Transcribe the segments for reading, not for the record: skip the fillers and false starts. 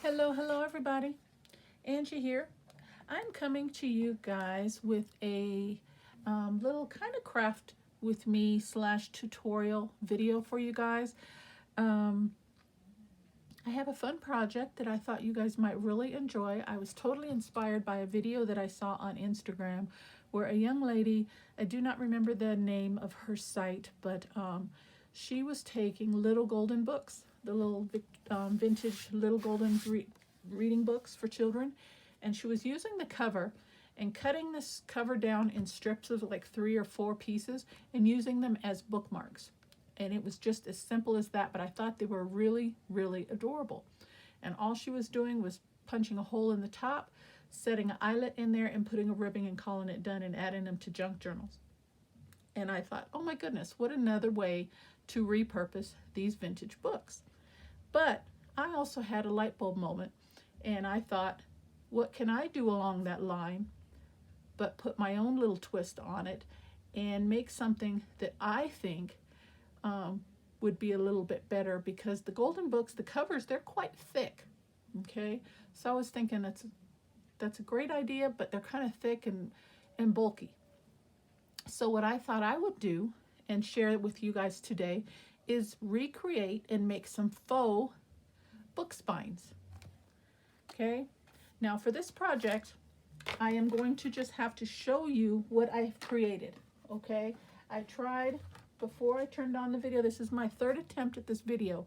Hello everybody. Angie here. I'm coming to you guys with a little kind of craft with me / tutorial video for you guys. Um, I have a fun project that I thought you guys might really enjoy. I was totally inspired by a video that I saw on Instagram where a young lady, I do not remember the name of her site, but she was taking little golden books, the little vintage little golden reading books for children, and she was using the cover and cutting this cover down in strips of like 3 or 4 pieces and using them as bookmarks. And it was just as simple as that, but I thought they were really, really adorable. And all she was doing was punching a hole in the top, setting an eyelet in there, and putting a ribbon and calling it done and adding them to junk journals. And I thought, oh my goodness, what another way to repurpose these vintage books. But I also had a light bulb moment, and I thought, what can I do along that line but put my own little twist on it and make something that I think would be a little bit better, because the golden books, the covers, they're quite thick. Okay, so I was thinking that's a great idea, but they're kind of thick and bulky. So what I thought I would do and share it with you guys today is recreate and make some faux book spines. Okay, now for this project, I am going to just have to show you what I've created. Okay, I tried before I turned on the video. This is my 3rd attempt at this video,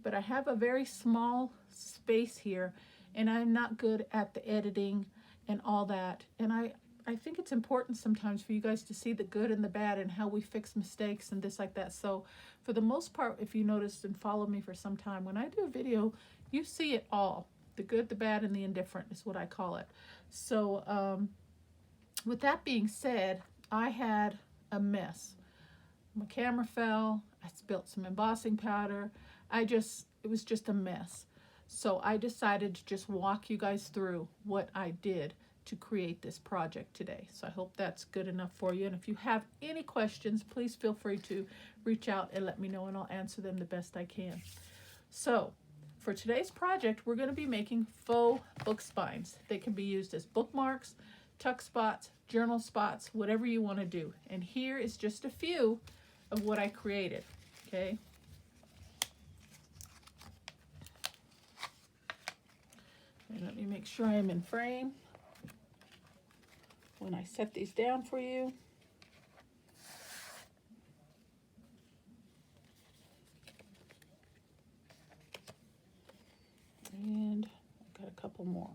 but I have a very small space here, and I'm not good at the editing and all that. And I think it's important sometimes for you guys to see the good and the bad and how we fix mistakes and this like that. So for the most part, if you noticed and follow me for some time, when I do a video, you see it all. The good, the bad, and the indifferent is what I call it. So with that being said, I had a mess. My camera fell, I spilled some embossing powder. It was just a mess. So I decided to just walk you guys through what I did to create this project today. So I hope that's good enough for you. And if you have any questions, please feel free to reach out and let me know, and I'll answer them the best I can. So for today's project, we're going to be making faux book spines. They can be used as bookmarks, tuck spots, journal spots, whatever you want to do. And here is just a few of what I created. Okay. And let me make sure I am in frame when I set these down for you. And I've got a couple more.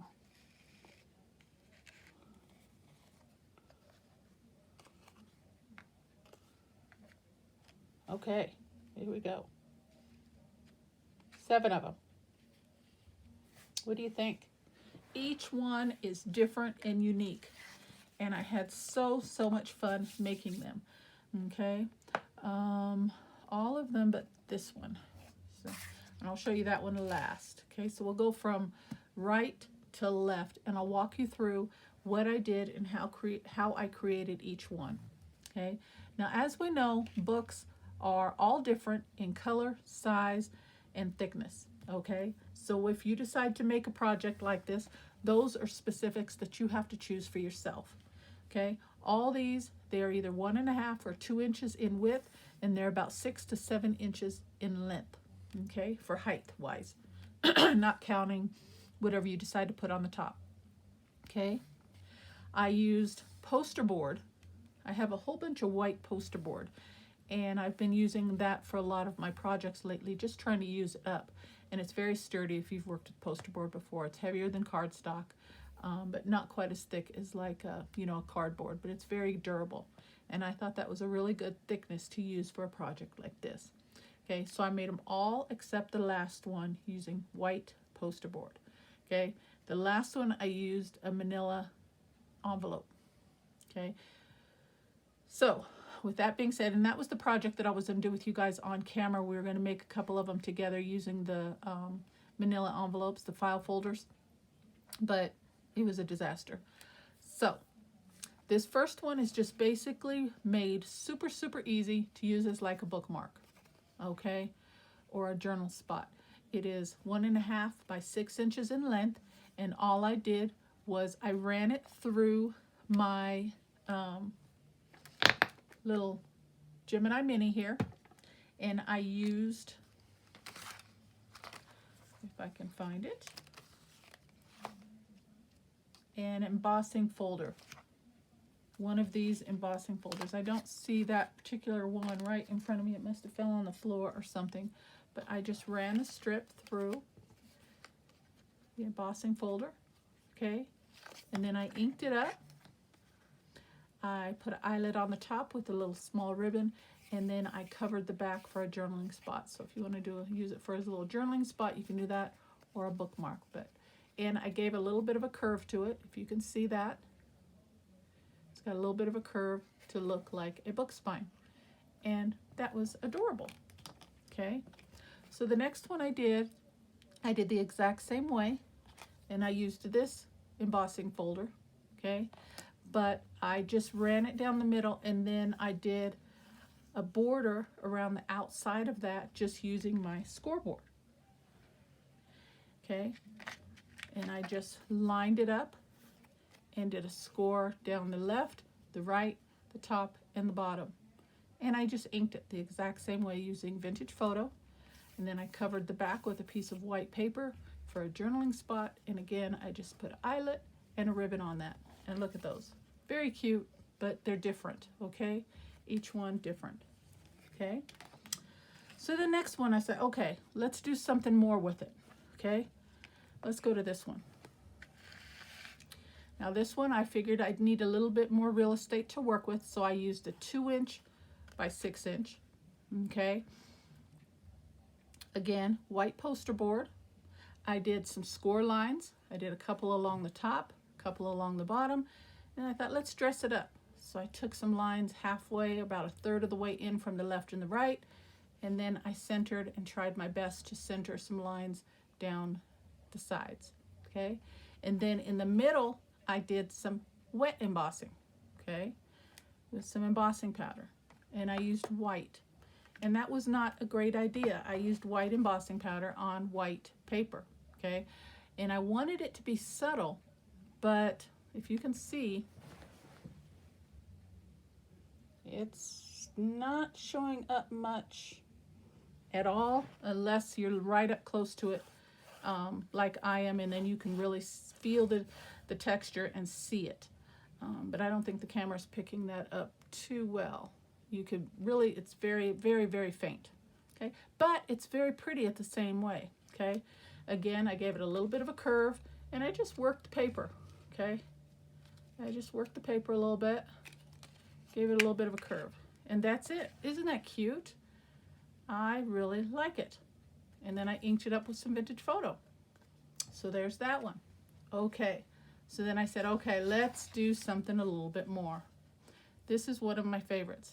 Okay, here we go. 7 of them. What do you think? Each one is different and unique, and I had so much fun making them. Okay, all of them but this one. So, and I'll show you that one last. Okay, so we'll go from right to left, and I'll walk you through what I did and how I created each one. Okay, now as we know, books are all different in color, size, and thickness. Okay, so if you decide to make a project like this, those are specifics that you have to choose for yourself. Okay, all these, they are either 1.5 or 2 inches in width, and they're about 6 to 7 inches in length. Okay, for height wise, not counting whatever you decide to put on the top. Okay, I used poster board. I have a whole bunch of white poster board, and I've been using that for a lot of my projects lately, just trying to use it up. And it's very sturdy if you've worked with poster board before. It's heavier than cardstock, but not quite as thick as like a cardboard, but it's very durable. And I thought that was a really good thickness to use for a project like this. Okay, so I made them all except the last one using white poster board. Okay, the last one I used a manila envelope. Okay, so with that being said, and that was the project that I was going to do with you guys on camera. We were going to make a couple of them together using the manila envelopes, the file folders, but it was a disaster. So this first one is just basically made super easy to use as like a bookmark, okay, or a journal spot. It is 1.5 by 6 inches in length, and all I did was I ran it through my little Gemini Mini here, and I used, if I can find it, an embossing folder. One of these embossing folders. I don't see that particular one right in front of me. It must have fell on the floor or something. But I just ran a strip through the embossing folder, okay? And then I inked it up. I put an eyelet on the top with a little small ribbon, and then I covered the back for a journaling spot. So if you want to use it for a little journaling spot, you can do that, or a bookmark. And I gave a little bit of a curve to it, if you can see that. It's got a little bit of a curve to look like a book spine. And that was adorable, okay? So the next one I did the exact same way, and I used this embossing folder, okay? But I just ran it down the middle, and then I did a border around the outside of that just using my scoreboard, okay? And I just lined it up and did a score down the left, the right, the top, and the bottom. And I just inked it the exact same way using Vintage Photo. And then I covered the back with a piece of white paper for a journaling spot. And again, I just put an eyelet and a ribbon on that. And look at those. Very cute, but they're different, okay? Each one different, okay? So the next one I said, okay, let's do something more with it, okay? Let's go to this one. Now this one I figured I'd need a little bit more real estate to work with, so I used a 2-inch by 6 inch, okay? Again, white poster board. I did some score lines. I did a couple along the top, a couple along the bottom, and I thought, let's dress it up. So I took some lines halfway, about 1/3 of the way in from the left and the right, and then I centered and tried my best to center some lines down the sides, okay? And then in the middle, I did some wet embossing, okay, with some embossing powder, and I used white. And that was not a great idea. I used white embossing powder on white paper, okay? And I wanted it to be subtle, but if you can see, it's not showing up much at all unless you're right up close to it, like I am, and then you can really feel the texture and see it. But I don't think the camera's picking that up too well. You could really, it's very, very, very faint, okay? But it's very pretty at the same way, okay? Again, I gave it a little bit of a curve, and I just worked the paper, okay? I just worked the paper a little bit, gave it a little bit of a curve, and that's it. Isn't that cute? I really like it. And then I inked it up with some Vintage Photo. So there's that one. Okay, so then I said, okay, let's do something a little bit more. This is one of my favorites.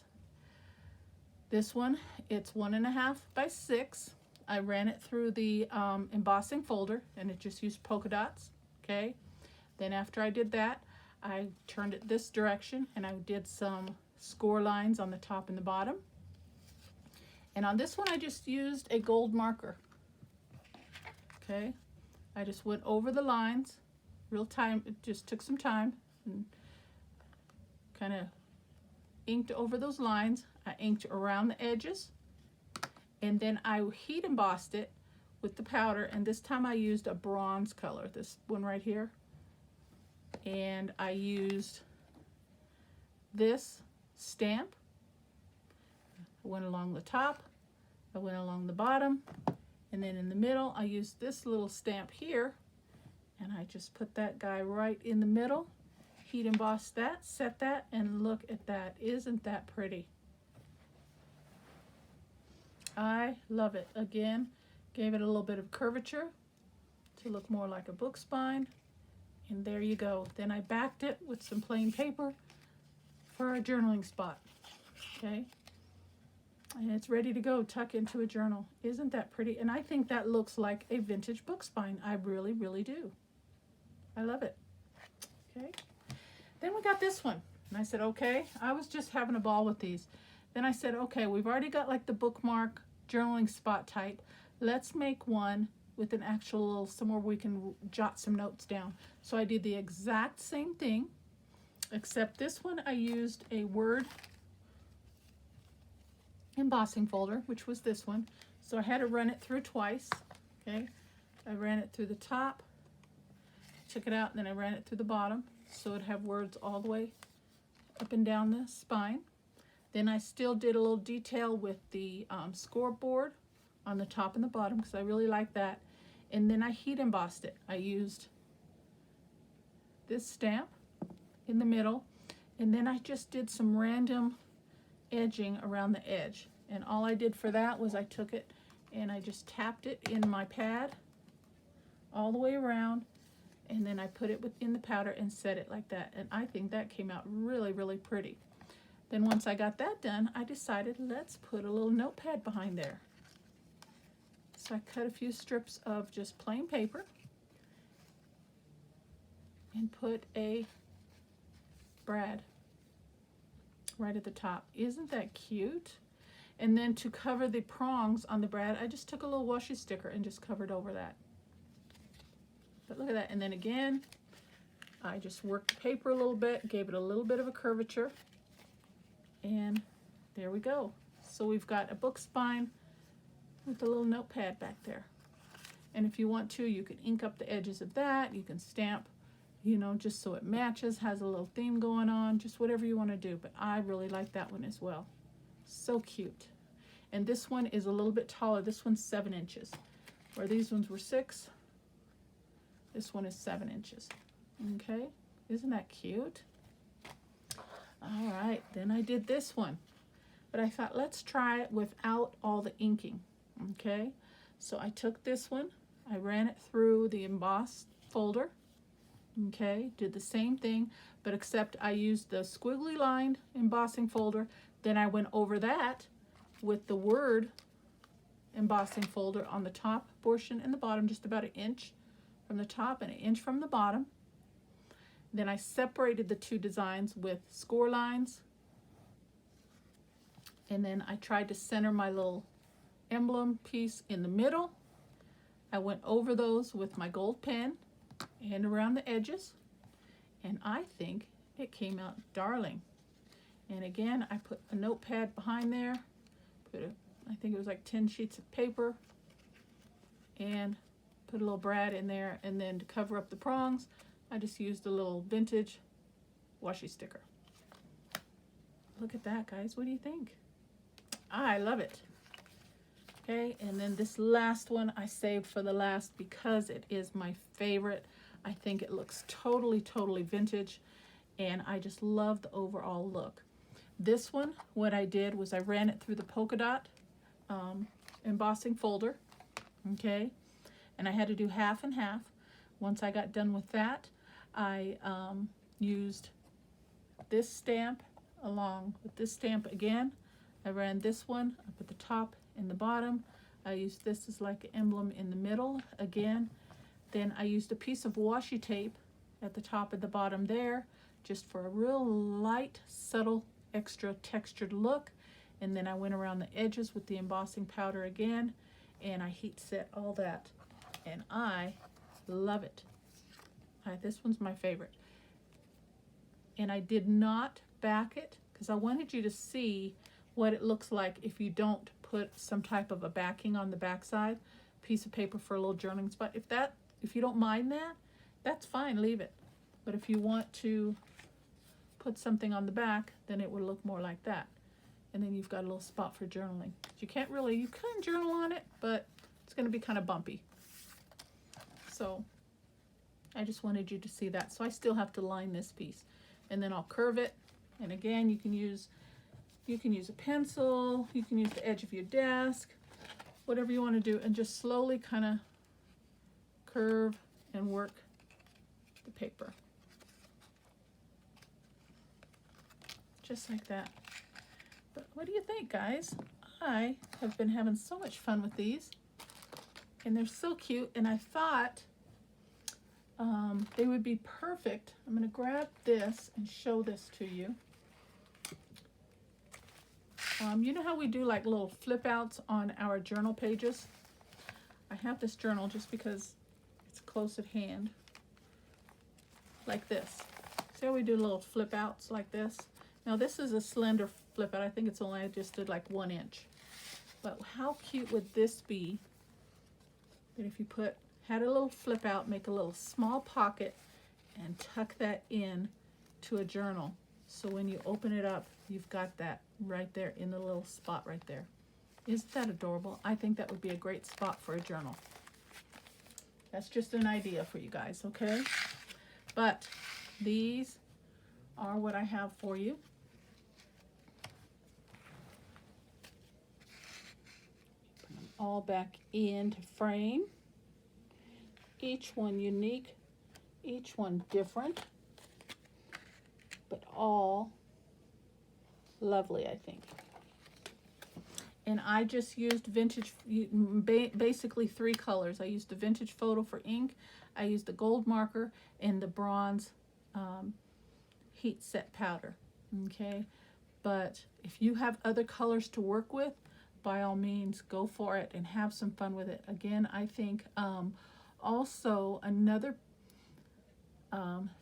This one, it's 1.5 by 6. I ran it through the embossing folder, and it just used polka dots, okay? Then after I did that, I turned it this direction, and I did some score lines on the top and the bottom. And on this one, I just used a gold marker, okay? I just went over the lines, real time, it just took some time, and kind of inked over those lines. I inked around the edges, and then I heat embossed it with the powder, and this time I used a bronze color, this one right here. And I used this stamp. I went along the top, I went along the bottom, and then in the middle I used this little stamp here, and I just put that guy right in the middle, heat embossed that, set that, and look at that. Isn't that pretty? I love it. Again, gave it a little bit of curvature to look more like a book spine, and there you go. Then I backed it with some plain paper for a journaling spot, okay? And it's ready to go, tuck into a journal. Isn't that pretty? And I think that looks like a vintage book spine. I really, really do. I love it, okay? Then we got this one, and I said, okay, I was just having a ball with these. Then I said, okay, we've already got like the bookmark journaling spot type. let's make one with an actual little somewhere we can jot some notes down. So I did the exact same thing, except this one I used a Word embossing folder, which was this one. So I had to run it through twice. Okay, I ran it through the top, took it out, and then I ran it through the bottom, so it'd have words all the way up and down the spine. Then I still did a little detail with the scoreboard on the top and the bottom because I really like that. And then I heat embossed it. I used this stamp in the middle, and then I just did some random edging around the edge. And all I did for that was I took it and I just tapped it in my pad all the way around, and then I put it in the powder and set it like that. And I think that came out really, really pretty. Then once I got that done, I decided let's put a little notepad behind there. So I cut a few strips of just plain paper and put a brad right at the top. Isn't that cute? And then to cover the prongs on the brad, I just took a little washi sticker and just covered over that. But look at that. And then again, I just worked the paper a little bit, gave it a little bit of a curvature, and there we go. So we've got a book spine with a little notepad back there. And if you want to, you can ink up the edges of that. You can stamp, you know, just so it matches, has a little theme going on, just whatever you want to do. But I really like that one as well. So cute. And this one is a little bit taller. This one's 7 inches, where these ones were 6. This one is 7 inches. Okay, isn't that cute? All right, then I did this one, but I thought let's try it without all the inking. Okay, so I took this one, I ran it through the embossed folder. Okay, did the same thing, but except I used the squiggly lined embossing folder. Then I went over that with the Word embossing folder on the top portion and the bottom, just about 1 inch from the top and 1 inch from the bottom. Then I separated the two designs with score lines, and then I tried to center my little emblem piece in the middle. I went over those with my gold pen and around the edges, and I think it came out darling. And again, I put a notepad behind there, I think it was like 10 sheets of paper, and put a little brad in there. And then to cover up the prongs, I just used a little vintage washi sticker. Look at that, guys. What do you think? I love it. Okay, and then this last one I saved for the last because it is my favorite. I think it looks totally, totally vintage, and I just love the overall look. This one, what I did was I ran it through the polka dot embossing folder, okay, and I had to do half and half. Once I got done with that, I used this stamp along with this stamp again. I ran this one up at the top and the bottom. I used this as like an emblem in the middle again. Then I used a piece of washi tape at the top and the bottom there, just for a real light, subtle, extra textured look. And then I went around the edges with the embossing powder again, and I heat set all that. And I love it. This one's my favorite. And I did not back it because I wanted you to see what it looks like if you don't put some type of a backing on the back side, piece of paper for a little journaling spot. If you don't mind that, that's fine, leave it. But if you want to put something on the back, then it would look more like that. And then you've got a little spot for journaling. You can journal on it, but it's going to be kind of bumpy. So I just wanted you to see that. So I still have to line this piece, and then I'll curve it. And again, you can use a pencil, you can use the edge of your desk, whatever you want to do, and just slowly kind of curve and work the paper. Just like that. But what do you think, guys? I have been having so much fun with these, and they're so cute, and I thought they would be perfect. I'm going to grab this and show this to you. You know how we do like little flip outs on our journal pages? I have this journal just because it's close at hand, like this. See how we do little flip outs like this? Now this is a slender flip out. I think it's only, I just did like 1 inch. But how cute would this be that if you had a little flip out, make a little small pocket and tuck that in to a journal. So when you open it up, you've got that right there in the little spot right there. Isn't that adorable? I think that would be a great spot for a journal. That's just an idea for you guys, okay? But these are what I have for you. Put them all back into frame. Each one unique, each one different, but all lovely, I think. And I just used vintage, basically 3 colors. I used the vintage photo for ink, I used the gold marker, and the bronze heat set powder, okay? But if you have other colors to work with, by all means, go for it and have some fun with it. Again, I think also another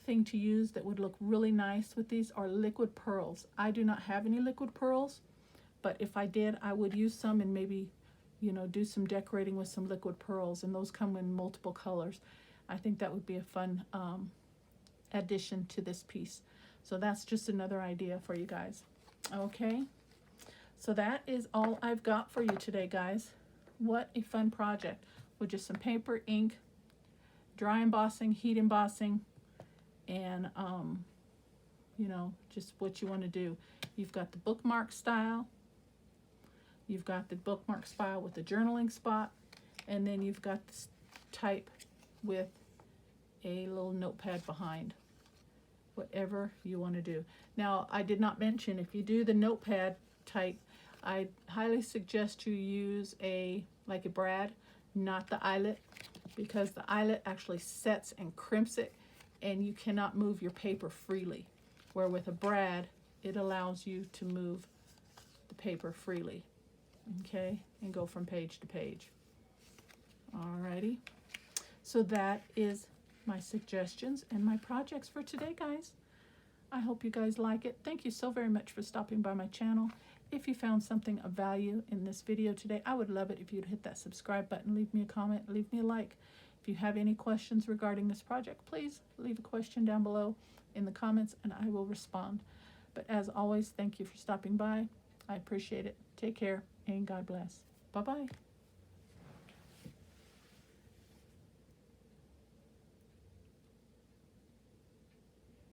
thing to use that would look really nice with these are liquid pearls. I do not have any liquid pearls, but if I did, I would use some and maybe, you know, do some decorating with some liquid pearls, and those come in multiple colors. I think that would be a fun addition to this piece. So that's just another idea for you guys. Okay, so that is all I've got for you today, guys. What a fun project with just some paper, ink, dry embossing, heat embossing, and you know, just what you want to do. You've got the bookmark style, you've got the bookmark style with the journaling spot, and then you've got this type with a little notepad behind. Whatever you want to do. Now, I did not mention, if you do the notepad type, I highly suggest you use like a brad, not the eyelet, because the eyelet actually sets and crimps it, and you cannot move your paper freely. Where with a brad, it allows you to move the paper freely, okay, and go from page to page. Alrighty, so that is my suggestions and my projects for today, guys. I hope you guys like it. Thank you so very much for stopping by my channel. If you found something of value in this video today, I would love it if you'd hit that subscribe button, leave me a comment, leave me a like. If you have any questions regarding this project, please leave a question down below in the comments and I will respond. But as always, thank you for stopping by. I appreciate it. Take care and God bless. Bye-bye.